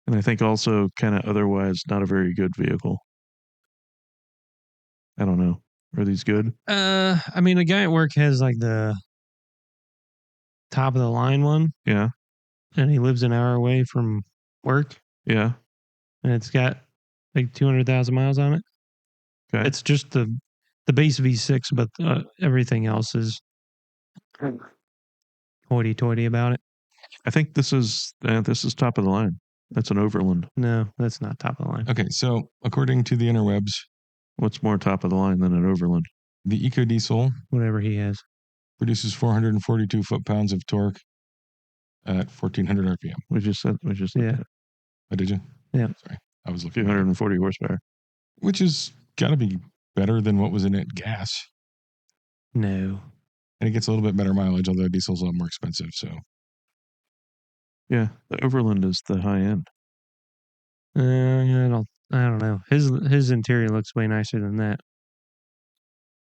And I think also kind of otherwise not a very good vehicle. I don't know. Are these good? I mean, the guy at work has like the top of the line one, Yeah. and he lives an hour away from work, Yeah. and it's got like 200,000 miles on it. Okay. It's just the base V6, but everything else is hoity-toity about it. I think this is top of the line. That's an Overland. No, that's not top of the line. Okay, so according to the interwebs, What's more top of the line than an Overland? the EcoDiesel Whatever he has. produces 442 foot-pounds of torque at 1,400 RPM. We just said Yeah. that. Oh, did you? Yeah. Sorry, I was looking. 240 horsepower. Which is got to be better than what was in it gas. No. And it gets a little bit better mileage, although diesel's a lot more expensive. So Yeah, the Overland is the high end. I don't know. His interior looks way nicer than that.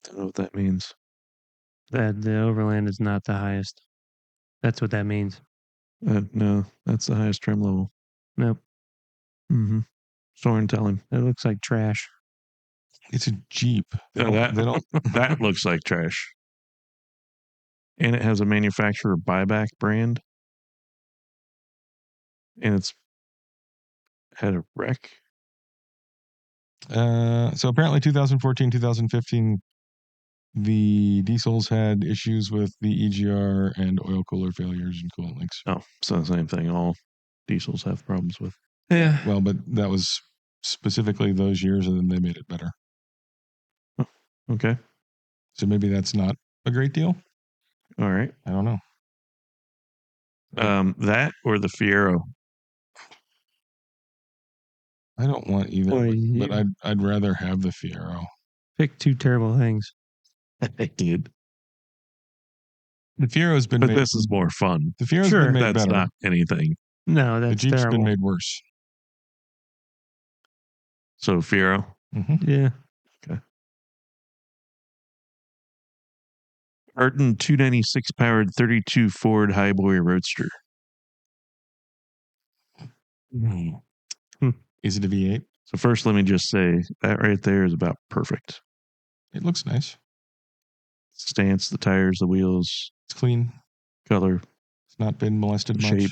I don't know what that means. That the Overland is not the highest. That's what that means. No, that's the highest trim level. Nope. Mm-hmm. Soren, tell him. It looks like trash. it's a Jeep. They that don't. that looks like trash. And it has a manufacturer buyback brand. And it's had a wreck. So apparently 2014, 2015, the diesels had issues with the EGR and oil cooler failures and coolant leaks. Oh, so the same thing. All diesels have problems with. Yeah. Well, but that was specifically those years, and then they made it better. Oh, okay. So maybe that's not a great deal. All right. I don't know. That or the Fiero. I don't want either, Boy, but you I'd rather have the Fiero. picked two terrible things. I did. The Fiero's been But made. this is more fun. The Fiero's Sure. been made That's better. not anything. No, The that's Jeep's terrible. been made worse. So Fiero. Yeah. Ardun 296 powered 32 Ford highboy roadster. Is it a V8? So first, let me just say that right there is about perfect. It looks nice. Stance, the tires, the wheels, It's clean. color, It's not been molested much. shape.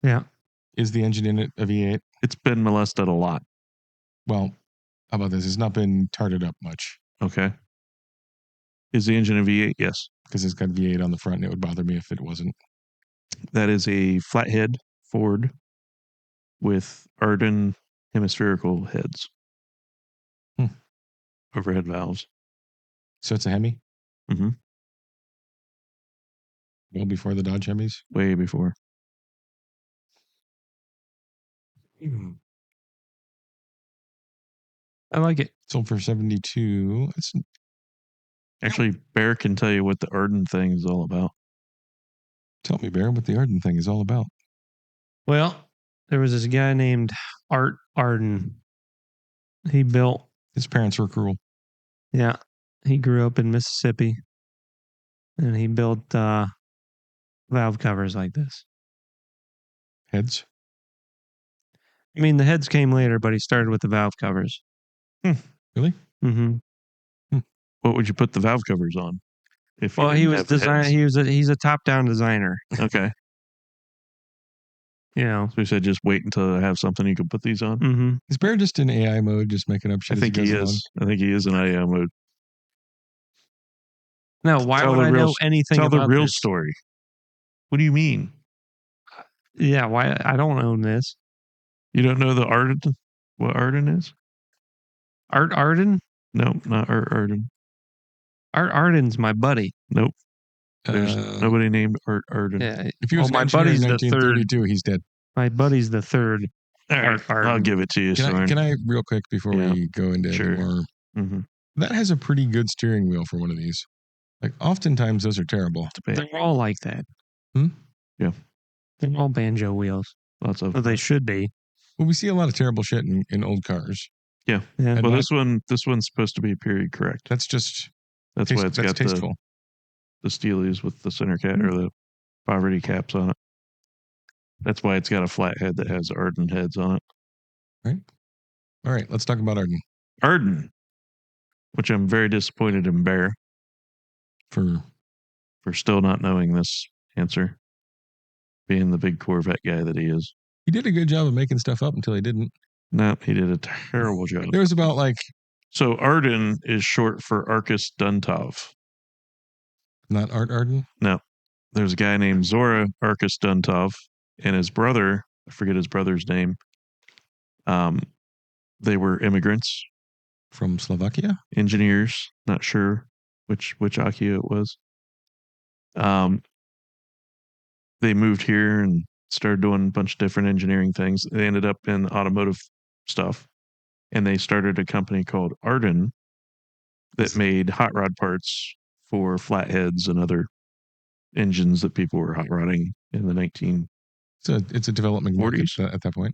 Yeah. Is the engine in it a V8? It's been molested a lot. Well, how about this? It's not been tarted up much Okay. Is the engine a V8? Yes. because it's got V8 on the front, and it would bother me if it wasn't. That is a flathead Ford with Ardun hemispherical heads. Overhead valves. So it's a Hemi? Mm-hmm. Well before the Dodge Hemis? Way before. I like it. Sold for 72. It's Actually, Bear can tell you what the Ardun thing is all about. Tell me, Bear, what the Ardun thing is all about. Well, there was this guy named Ardun. He built. His parents were cruel. Yeah. He grew up in Mississippi. And he built valve covers like this. Heads? I mean, the heads came later, but he started with the valve covers. Really? Mm-hmm. What would you put the valve covers on? If you Well, he didn't was have the design. heads? He's a top-down designer. Okay. You know. So he said, just wait until I have something you can put these on. Mm-hmm. Is Bear just in AI mode, just making up shit I think as he he goes along? is. I think he is in IO mode. No, why Tell would the I real- know anything Tell about the real this? story. What do you mean? Yeah, why? I don't own this. You don't know the Ardun? What Ardun is? Ardun? No, not Ardun. Ardun's my buddy. Nope. There's nobody named Ardun. Yeah. If he was an my engineer in buddy's the third. 1932, he's dead. My buddy's the third. All right, Ardun. I'll give it to you, Soren. Can I real quick before we go into any Sure. more? Mm-hmm. That has a pretty good steering wheel for one of these. Like, oftentimes those are terrible. They're all like that. Yeah. They're all banjo wheels. Lots of. But they should be. Well, we see a lot of terrible shit in old cars. Yeah. Yeah. And Well, that- this one's supposed to be period correct. That's just That's why it's got tasteful. the steelies with the center cap or the poverty caps on it. That's why it's got a flat head that has Ardun heads on it. Right. All right, let's talk about Ardun. Ardun, which I'm very disappointed in Bear For still not knowing this answer, being the big Corvette guy that he is. he did a good job of making stuff up until he didn't. No, he did a terrible job. There was about like So Ardun is short for Arkus Duntov. not Art Ardun. No, there's a guy named Zora Arkus Duntov and his brother. I forget his brother's name. They were immigrants, From Slovakia. engineers. Not sure which Akia it was. They moved here and started doing a bunch of different engineering things. They ended up in automotive stuff, and they started a company called Ardun that made hot rod parts for flatheads and other engines that people were hot rodding in the 19. So it's a development market 40s. at that point.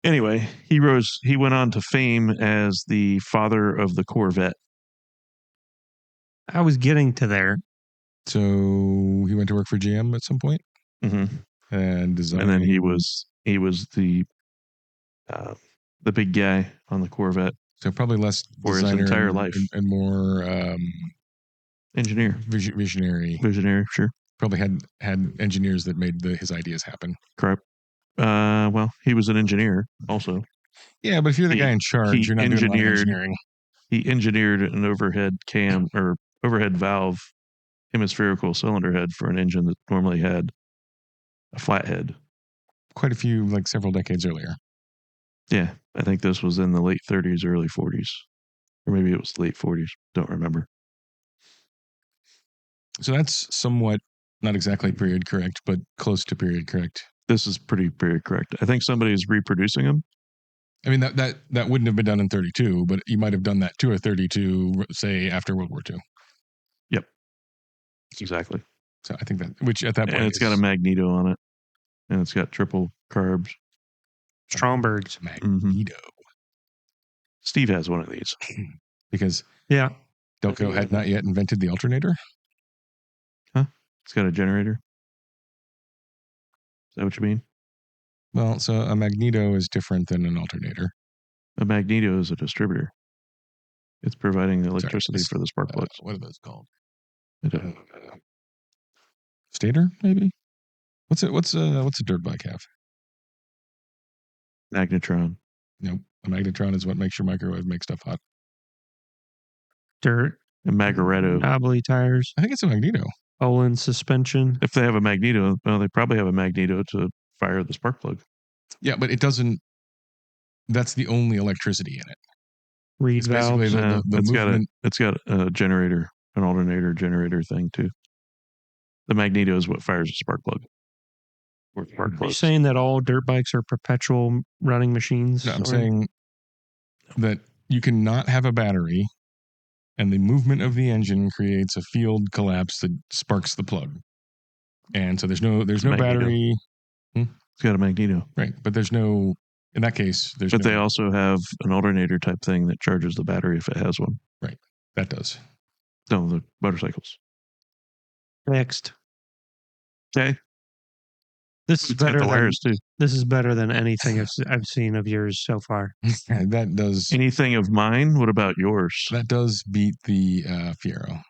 Anyway, he went on to fame as the father of the Corvette. I was getting to there. So he went to work for GM at some point Mm-hmm. and designed. And then he was the big guy on the Corvette. So probably less For his designer entire and, life. and more Engineer. visionary. Visionary, sure. Probably had engineers that made his ideas happen. Correct. Well, he was an engineer also. Yeah, but if you're the guy in charge, you're not doing a lot of engineering. He engineered an overhead cam or overhead valve hemispherical cylinder head for an engine that normally had a flathead. Quite a few, like several decades earlier. Yeah, I think this was in the late 30s, early 40s. Or maybe it was late 40s. Don't remember. So that's somewhat, not exactly period correct, but close to period correct. This is pretty period correct. I think somebody is reproducing them. I mean, that wouldn't have been done in 32, but you might have done that to a 32, say, after World War II. Yep. Exactly. So I think that, which at that point, and it's got a magneto on it, and it's got triple carbs. Stromberg's. Magneto. Steve has one of these. Because Yeah. Delco had not yet invented the alternator. Huh? It's got a generator. Is that what you mean? Well, so a magneto is different than an alternator. A magneto is a distributor. It's providing the electricity for the spark plugs. What are those called? Uh, Stator, maybe? What's a dirt bike have? Magnetron. Nope. A magnetron is what makes your microwave make stuff hot. Dirt. A Magaretto. Knobbly tires. I think it's a magneto. Olin suspension. If they have a magneto, well, they probably have a magneto to fire the spark plug. Yeah, but it doesn't. That's the only electricity in it. Reed It's basically valves. the movement. It's got a generator, an alternator generator thing too. The magneto is what fires the spark plug. Are you saying that all dirt bikes are perpetual running machines? No, I'm saying that you cannot have a battery, and the movement of the engine creates a field collapse that sparks the plug. And so there's no battery. It's got a magneto, right? But there's no. In that case, there's. But they also have an alternator type thing that charges the battery if it has one. Right. That does. No, the motorcycles. Next. Okay. This is better than wires too. This is better than anything I've seen of yours so far. That does. Anything of mine? What about yours? That does beat the Fiero.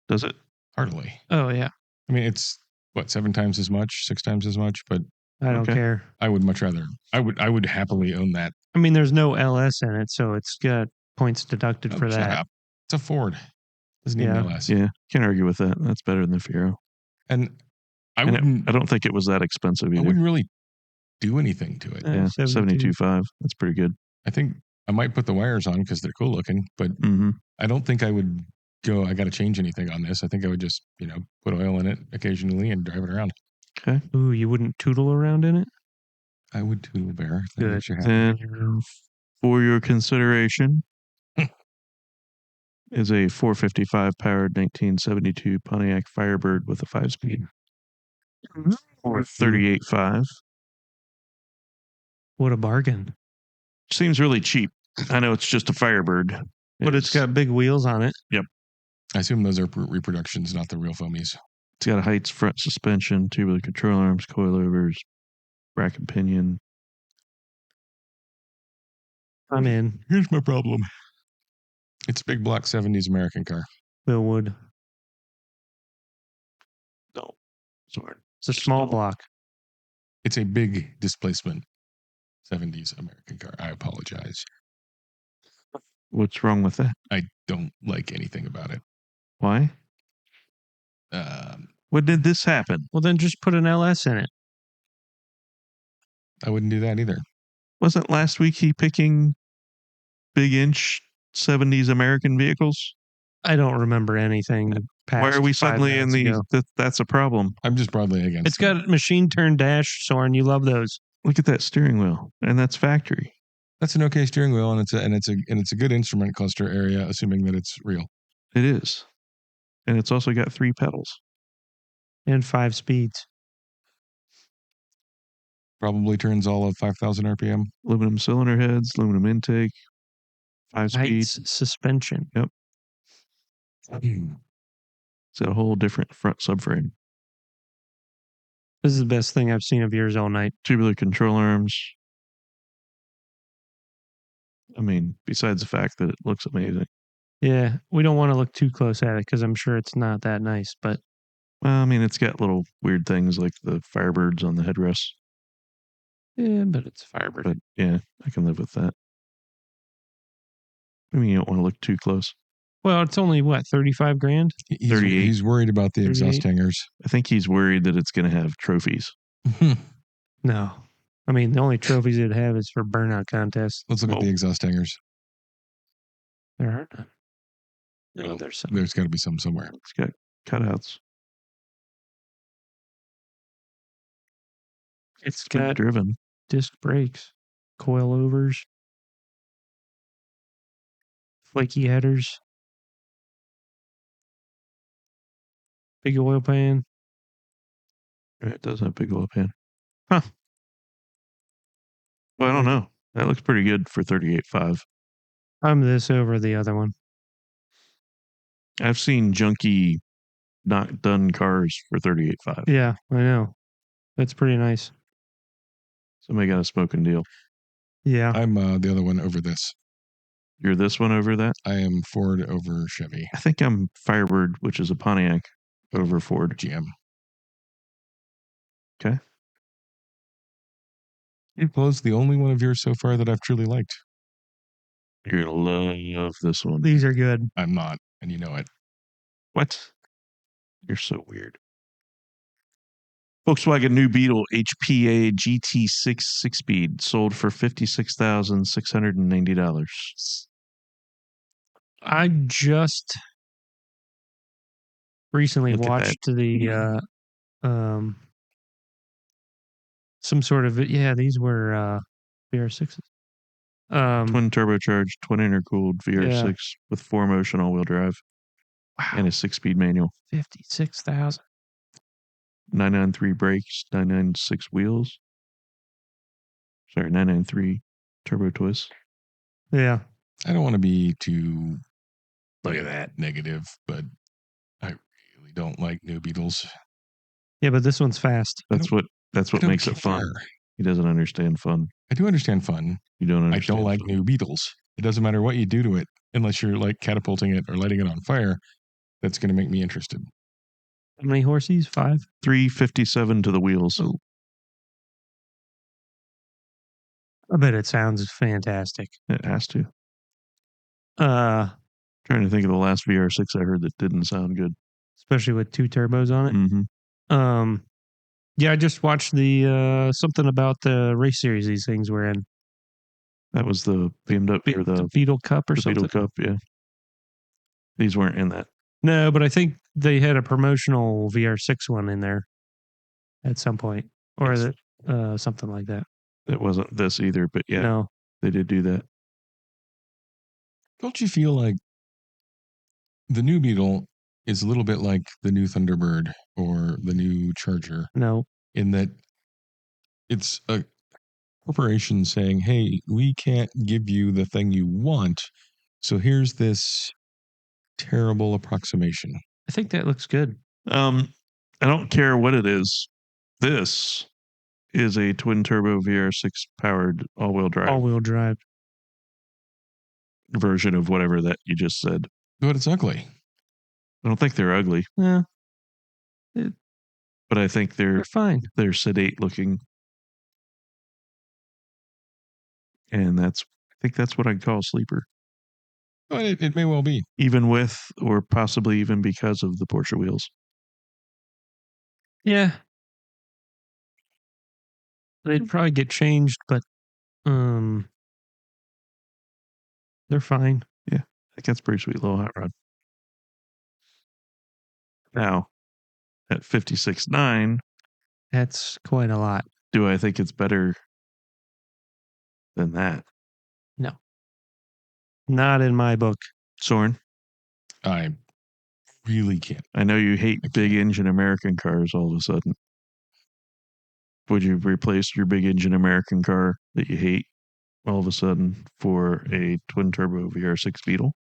Does it? Heartily. Oh yeah. I mean, it's what, 7 times as much, 6 times as much, but I don't care. I would much rather. I would happily own that. I mean, there's no LS in it, so it's got points deducted for Shut that. up. It's a Ford. Doesn't need an LS. Yeah, can't argue with that. That's better than the Fiero. And I don't think it was that expensive either. I wouldn't really do anything to it. Yeah, 72.5. That's pretty good. I think I might put the wires on because they're cool looking, but I don't think I would go, I got to change anything on this. I think I would just, put oil in it occasionally and drive it around. Okay. Ooh, you wouldn't tootle around in it? I would tootle, Bear. Good. Then, for your consideration, is a 455 powered 1972 Pontiac Firebird with a 5-speed. Or 38.5. What a bargain. Seems really cheap. I know it's just a Firebird. But it's got big wheels on it. Yep. I assume those are reproductions, not the real foamies. It's got a Heights front suspension, tubular control arms, coilovers, rack and pinion. I'm in. Here's my problem. It's a big block 70s American car. Bill Wood. No. Sorry. It's a small block. It's a big displacement 70s American car. I apologize. What's wrong with that? I don't like anything about it. Why? When did this happen? Well, then just put an LS in it. I wouldn't do that either. Wasn't last week he picking big inch 70s American vehicles? I don't remember anything past. Why are we suddenly in the... That's a problem. I'm just broadly against It's got a machine turned dash, Soren. You love those. Look at that steering wheel. And that's factory. That's an okay steering wheel, and it's a good instrument cluster area, assuming that it's real. It is. And it's also got 3 pedals. And 5 speeds. Probably turns all of 5,000 RPM. Aluminum cylinder heads, aluminum intake, 5-speed. Suspension. Yep. It's got a whole different front subframe. This is the best thing I've seen of yours all night. Tubular control arms. I mean, besides the fact that it looks amazing. Yeah, we don't want to look too close at it because I'm sure it's not that nice, but Well, I mean, it's got little weird things like the Firebirds on the headrest. Yeah, but it's Firebird. But yeah, I can live with that. I mean, you don't want to look too close. Well, it's only what, 35 grand? He's 38. He's worried about the exhaust 38. hangers. I think he's worried that it's going to have trophies. No. I mean, the only trophies it'd have is for burnout contests. Let's look at the exhaust hangers. There are none. No, Well, there's some. There's got to be some somewhere. It's got cutouts. It's Good got driven. disc brakes, coilovers, flaky headers, big oil pan. It does have big oil pan. Huh. Well, I don't know. That looks pretty good for 38.5. I'm this over the other one. I've seen junky, not done cars for 38.5. Yeah, I know. That's pretty nice. Somebody got a smoking deal. Yeah. I'm the other one over this. You're this one over that? I am Ford over Chevy. I think I'm Firebird, which is a Pontiac, over Ford. GM. Okay. Well, the only one of yours so far that I've truly liked. You're going to love this one. These are good. I'm not, and you know it. What? You're so weird. Volkswagen New Beetle HPA GT6 6-speed sold for $56,690. I just recently Look at watched the some sort of these were VR6s. Twin turbocharged, twin intercooled VR6 with 4-motion all-wheel drive. Wow. And a 6-speed manual. 56,000. 993 brakes, 996 wheels. Sorry, 993 turbo twist. Yeah. I don't want to be too negative, but I really don't like new Beetles. Yeah, but this one's fast. That's what makes it fun. He doesn't understand fun. I do understand fun. You don't understand. I don't like new Beetles. It doesn't matter what you do to it, unless you're like catapulting it or lighting it on fire. That's going to make me interested. How many horses? 5? 357 to the wheels. Oh. I bet it sounds fantastic. It has to. Trying to think of the last VR6 I heard that didn't sound good. Especially with 2 turbos on it. Mm-hmm. Yeah, I just watched the something about the race series these things were in. That was the BMW or the Beetle Cup or the something. Beetle Cup, yeah. These weren't in that. No, but I think they had a promotional VR6 one in there at some point, or something like that. It wasn't this either, but yeah, No. They did do that. Don't you feel like the new Beetle is a little bit like the new Thunderbird or the new Charger? No. In that it's a corporation saying, hey, we can't give you the thing you want, so here's this terrible approximation. I think that looks good. I don't care what it is. This is a twin turbo VR6 powered all-wheel drive version of whatever that you just said. But it's ugly. I don't think they're ugly. Yeah. But I think they're fine. They're sedate looking. And I think that's what I'd call a sleeper. Well, it may well be. Even with, or possibly even because of the Porsche wheels. Yeah. They'd probably get changed, but they're fine. Yeah. I think that's pretty sweet little hot rod. Now, at 56.9, that's quite a lot. Do I think it's better than that? No. Not in my book. Soren? I really can't. I know you hate big engine American cars all of a sudden. Would you replace your big engine American car that you hate all of a sudden for a twin turbo VR6 Beetle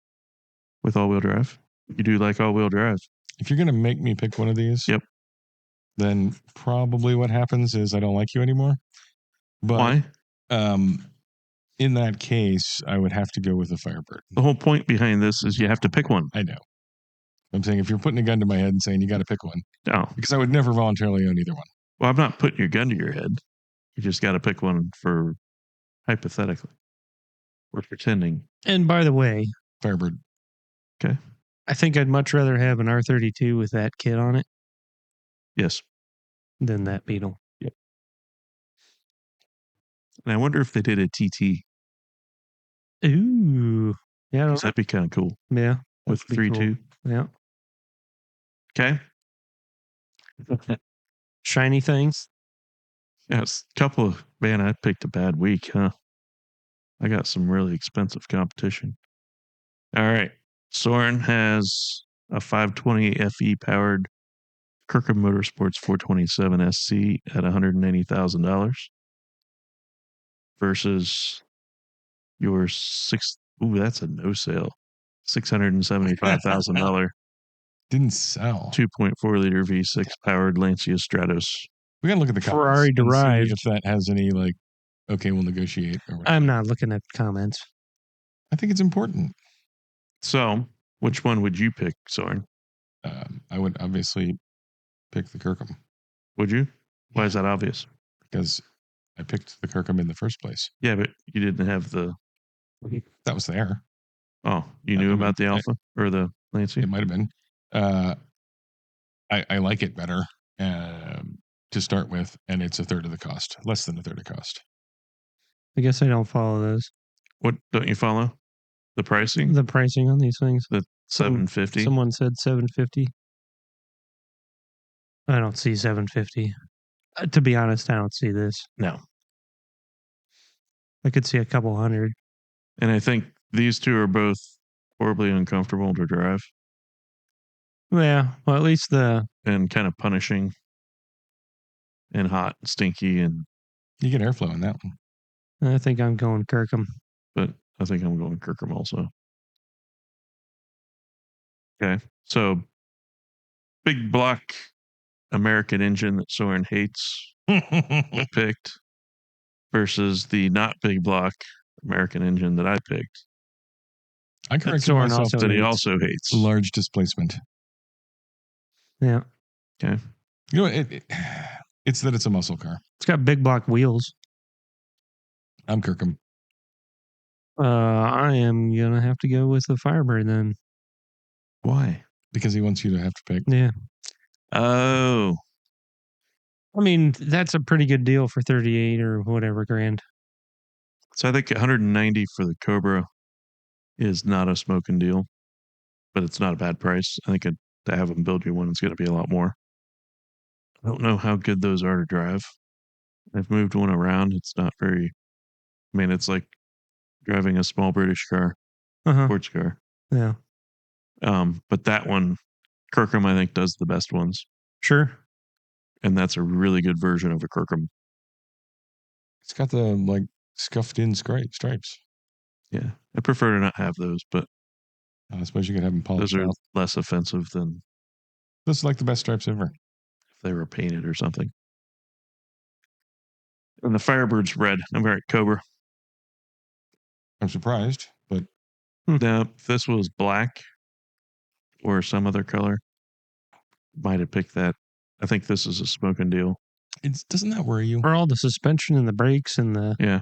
with all-wheel drive? You do like all-wheel drive. If you're going to make me pick one of these, yep, then probably what happens is I don't like you anymore. But, why? In that case, I would have to go with the Firebird. The whole point behind this is you have to pick one. I know. I'm saying if you're putting a gun to my head and saying you got to pick one, No. because I would never voluntarily own either one. Well, I'm not putting your gun to your head. You just got to pick one for hypothetically. We're pretending. And by the way, Firebird. Okay. I think I'd much rather have an R32 with that kit on it Yes. than that Beetle. Yep. And I wonder if they did a TT. Ooh. Yeah. I don't know. That'd be kind of cool. Yeah. With that'd be 3.2. cool. Yeah. Okay. Shiny things. Yes. Couple of, man, I picked a bad week, huh? I got some really expensive competition. All right. Soren has a 520 FE powered Kirkham Motorsports 427 SC at $190,000 versus your that's a no sale. $675,000 Didn't sell. 2.4 liter V6 powered Lancia Stratos. We gotta look at the comments Ferrari and see derived. if that has any like, okay, we'll negotiate. Or whatever. I'm not looking at comments. I think it's important. So, which one would you pick, Soren? I would obviously pick the Kirkham. Would you? Why is that obvious? Because I picked the Kirkham in the first place. Yeah, but you didn't have the. That was there. Oh, you knew about the Alpha or the Lancia? It might have been. I like it better to start with, and it's a third of the cost, less than a third of the cost. I guess I don't follow those. What don't you follow? The pricing? The pricing on these things. The $750. Someone said $750. I don't see $750. To be honest, I don't see this. No. I could see a couple hundred. And I think these two are both horribly uncomfortable to drive Yeah, well, at least and kind of punishing and hot and stinky, and You get airflow in that one. I think I'm going Kirkham. but I think I'm going Kirkham also. Okay, so big block American engine that Soren hates picked versus the not big block American engine that I picked I corrected Soren myself also that he hates. also hates. large displacement. Yeah, You know, it's that it's a muscle car. it's got big block wheels. I'm Kirkham. I am gonna have to go with the Firebird then. Why? Because he wants you to have to pick. Yeah, Oh, I mean that's a pretty good deal for 38 or whatever grand. so I think 190 for the Cobra is not a smoking deal, but it's not a bad price. I think to have them build you one, it's going to be a lot more. I don't know how good those are to drive. I've moved one around. It's not very. I mean, it's like driving a small British car, sports car. Yeah, But that one, Kirkham, I think, does the best ones, sure. and that's a really good version of a Kirkham. It's got the like scuffed in stripes. Yeah, I prefer to not have those, but I suppose you could have them polished those are out. less offensive than Those are like the best stripes ever. if they were painted or something. And the Firebird's red. I'm right, Cobra. I'm surprised, but Now, if this was black or some other color, might have picked that. I think this is a smoking deal. doesn't that worry you? For all the suspension and the brakes and the Yeah.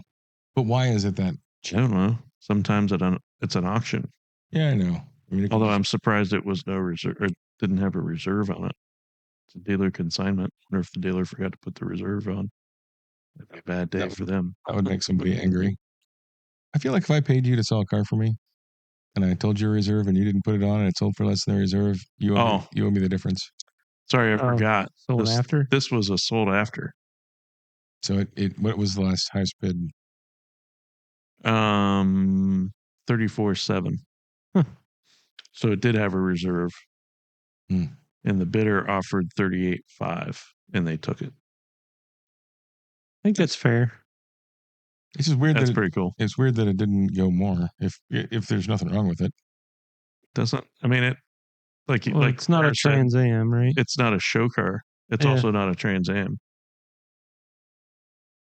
But why is it that? I don't know. Sometimes it's an auction. Yeah, I know. I mean, Although I'm surprised it was no reserve, or didn't have a reserve on it. It's a dealer consignment. I wonder if the dealer forgot to put the reserve on. That'd be a bad day for them. that would make somebody angry. I feel like if I paid you to sell a car for me, and I told you a reserve and you didn't put it on and it sold for less than the reserve, you owe me the difference. Sorry, I forgot. sold after. This was a sold after. So what was the last highest bid? 34.7. Huh. So it did have a reserve. Hmm. And the bidder offered 38.5 and they took it. I think that's fair. It's just weird. That's pretty cool. It's weird that it didn't go more. If there's nothing wrong with it, Doesn't, I mean, it like It's not a Trans Am, right? It's not a show car. It's also not a Trans Am.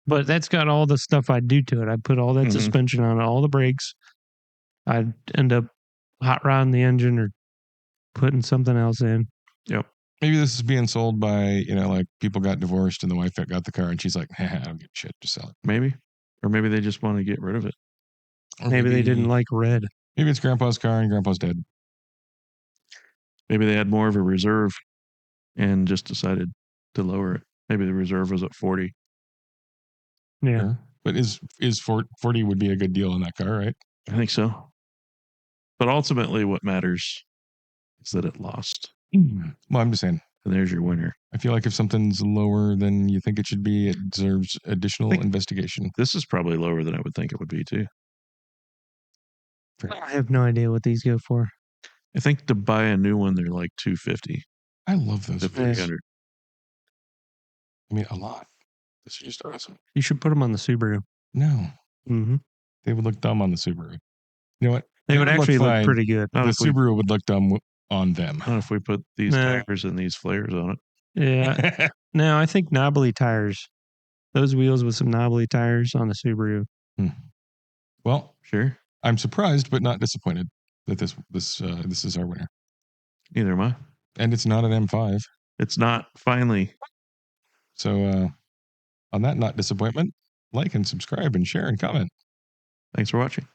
But that's got all the stuff I'd do to it. I'd put all that Mhm. suspension on it, all the brakes. I'd end up hot rodding the engine or putting something else in. Yep. Maybe this is being sold by, like people got divorced and the wife got the car and she's like, I don't give a shit, just sell it. Maybe. Or maybe they just want to get rid of it. Or Maybe they didn't like red. Maybe it's grandpa's car and grandpa's dead. Maybe they had more of a reserve and just decided to lower it. Maybe the reserve was at 40. Yeah. Sure. But is 40 would be a good deal on that car, right? I think so. But ultimately what matters is that it lost. Well, I'm just saying. And there's your winner. I feel like if something's lower than you think it should be, it deserves additional investigation. This is probably lower than I would think it would be too. I have no idea what these go for. I think to buy a new one, they're like $250 I love those. to $300. I mean, a lot. This is just awesome. You should put them on the Subaru. No. Mm-hmm. They would look dumb on the Subaru. You know what? They would actually look fine. pretty good. The Subaru would look dumb on them. Not if we put these tires and these flares on it. Yeah. No, I think knobbly tires. Those wheels with some knobbly tires on the Subaru. Well, Sure. I'm surprised but not disappointed that this is our winner. Neither am I. And it's not an M5. It's not, finally. So on that not disappointment, like and subscribe and share and comment. Thanks for watching.